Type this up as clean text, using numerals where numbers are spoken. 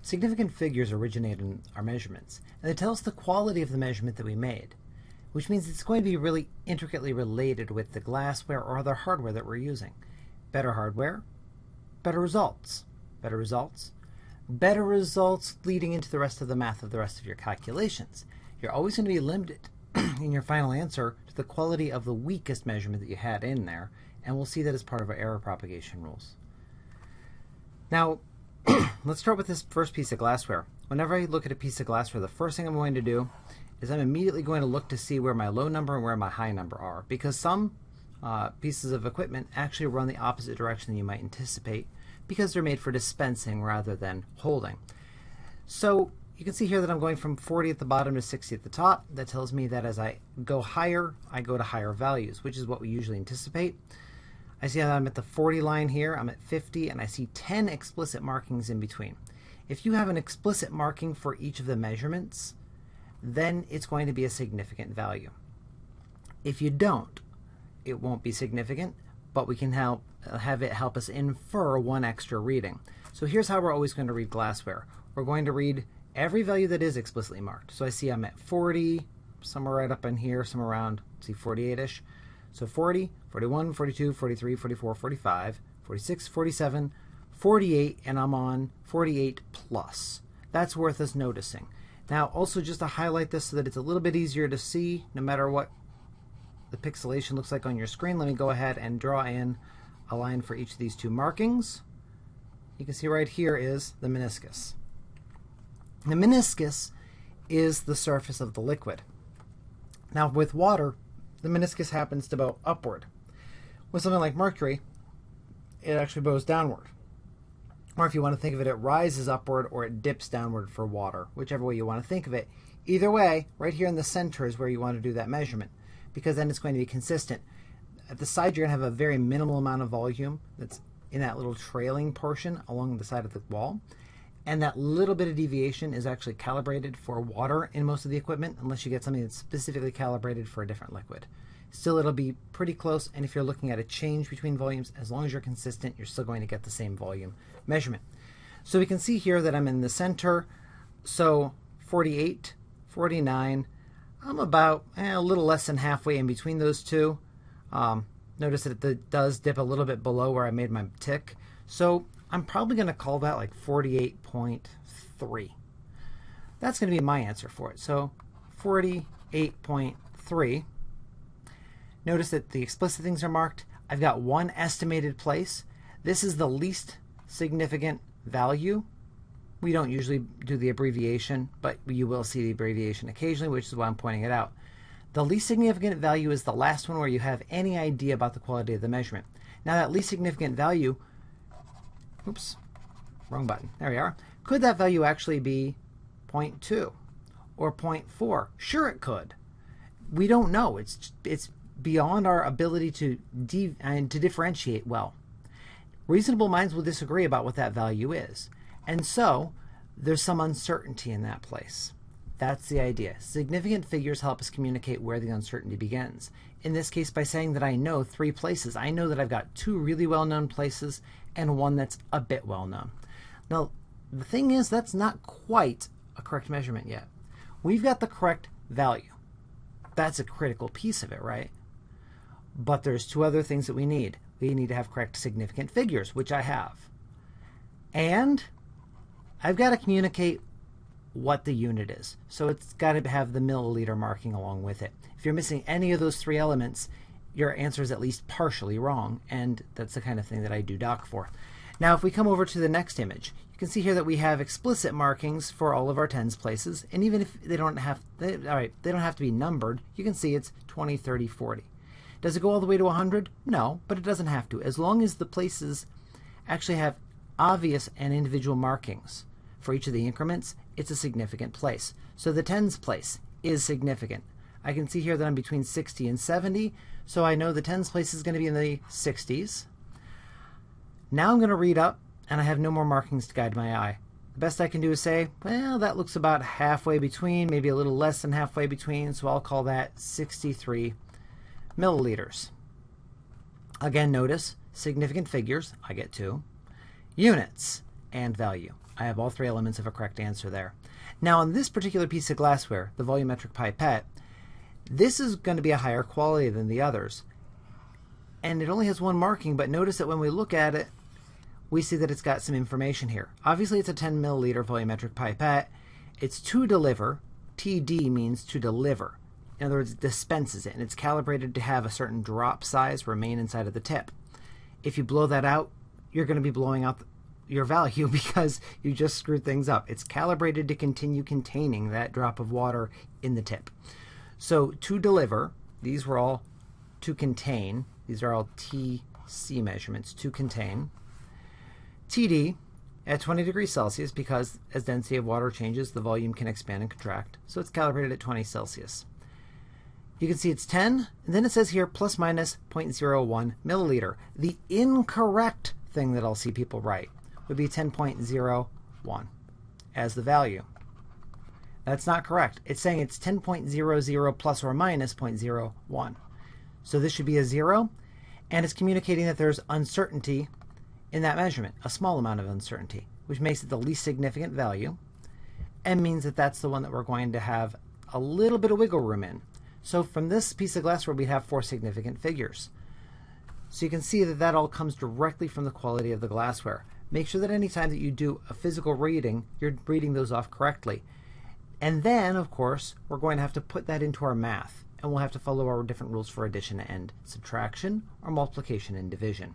Significant figures originate in our measurements, and they tell us the quality of the measurement that we made, which means it's going to be really intricately related with the glassware or other hardware that we're using. Better hardware, better results. Better results, better results leading into the rest of the math of the rest of your calculations. You're always going to be limited in your final answer to the quality of the weakest measurement that you had in there, and we'll see that as part of our error propagation rules. Now, let's start with this first piece of glassware. Whenever I look at a piece of glassware, the first thing I'm going to do is I'm immediately going to look to see where my low number and where my high number are, because some pieces of equipment actually run the opposite direction than you might anticipate because they're made for dispensing rather than holding. So you can see here that I'm going from 40 at the bottom to 60 at the top. That tells me that as I go higher, I go to higher values, which is what we usually anticipate. I see that I'm at the 40 line here, I'm at 50, and I see 10 explicit markings in between. If you have an explicit marking for each of the measurements, then it's going to be a significant value. If you don't, it won't be significant, but we can have it help us infer one extra reading. So here's how we're always going to read glassware. We're going to read every value that is explicitly marked. So I see I'm at 40, somewhere right up in here, somewhere around, let's see, 48-ish. So 40, 41, 42, 43, 44, 45, 46, 47, 48, and I'm on 48 plus. That's worth us noticing. Now, also just to highlight this so that it's a little bit easier to see, no matter what the pixelation looks like on your screen, let me go ahead and draw in a line for each of these two markings. You can see right here is the meniscus. The meniscus is the surface of the liquid. Now, with water, the meniscus happens to bow upward. With something like mercury, it actually bows downward. Or if you want to think of it, it rises upward or it dips downward for water, whichever way you want to think of it. Either way, right here in the center is where you want to do that measurement, because then it's going to be consistent. At the side, you're going to have a very minimal amount of volume that's in that little trailing portion along the side of the wall. And that little bit of deviation is actually calibrated for water in most of the equipment, unless you get something that's specifically calibrated for a different liquid. Still, it'll be pretty close, and if you're looking at a change between volumes, as long as you're consistent, you're still going to get the same volume measurement. So we can see here that I'm in the center, so 48, 49, I'm about a little less than halfway in between those two. Notice that it does dip a little bit below where I made my tick. So I'm probably going to call that like 48.3. That's going to be my answer for it. So 48.3. Notice that the explicit things are marked. I've got one estimated place. This is the least significant value. We don't usually do the abbreviation, but you will see the abbreviation occasionally, which is why I'm pointing it out. The least significant value is the last one where you have any idea about the quality of the measurement. Now that least significant value, oops, wrong button, there we are. Could that value actually be 0.2 or 0.4? Sure it could. We don't know. It's beyond our ability to differentiate well. Reasonable minds will disagree about what that value is. And so there's some uncertainty in that place. That's the idea. Significant figures help us communicate where the uncertainty begins. In this case, by saying that I know 3 places, I know that I've got 2 really well-known places and one that's a bit well-known. Now, the thing is, that's not quite a correct measurement yet. We've got the correct value. That's a critical piece of it, right? But there's 2 other things that we need. We need to have correct significant figures, which I have. And I've got to communicate what the unit is. So it's got to have the milliliter marking along with it. If you're missing any of those 3 elements, your answer is at least partially wrong, and that's the kind of thing that I do doc for. Now, if we come over to the next image, you can see here that we have explicit markings for all of our tens places, and even if they don't have, they don't have to be numbered, you can see it's 20, 30, 40. Does it go all the way to 100? No, but it doesn't have to. As long as the places actually have obvious and individual markings for each of the increments, it's a significant place. So the tens place is significant. I can see here that I'm between 60 and 70, so I know the tens place is going to be in the 60s. Now I'm going to read up, and I have no more markings to guide my eye. The best I can do is say, well, that looks about halfway between, maybe a little less than halfway between, so I'll call that 63 milliliters. Again, notice significant figures, I get 2, units, and value. I have all three elements of a correct answer there. Now on this particular piece of glassware, the volumetric pipette, this is going to be a higher quality than the others. And it only has one marking, but notice that when we look at it, we see that it's got some information here. Obviously it's a 10 milliliter volumetric pipette. It's to deliver. TD means to deliver. In other words, it dispenses it, and it's calibrated to have a certain drop size remain inside of the tip. If you blow that out, you're going to be blowing out your value because you just screwed things up. It's calibrated to continue containing that drop of water in the tip. So to deliver, these were all to contain. These are all TC measurements, to contain. TD at 20 degrees Celsius, because as density of water changes, the volume can expand and contract. So it's calibrated at 20 Celsius. You can see it's 10, and then it says here plus minus 0.01 milliliter. The incorrect thing that I'll see people write would be 10.01 as the value. That's not correct. It's saying it's 10.00 plus or minus 0.01. So this should be a 0, and it's communicating that there's uncertainty in that measurement, a small amount of uncertainty, which makes it the least significant value and means that that's the one that we're going to have a little bit of wiggle room in. So from this piece of glassware, we have 4 significant figures. So you can see that that all comes directly from the quality of the glassware. Make sure that any time that you do a physical reading, you're reading those off correctly. And then, of course, we're going to have to put that into our math, and we'll have to follow our different rules for addition and subtraction, or multiplication and division.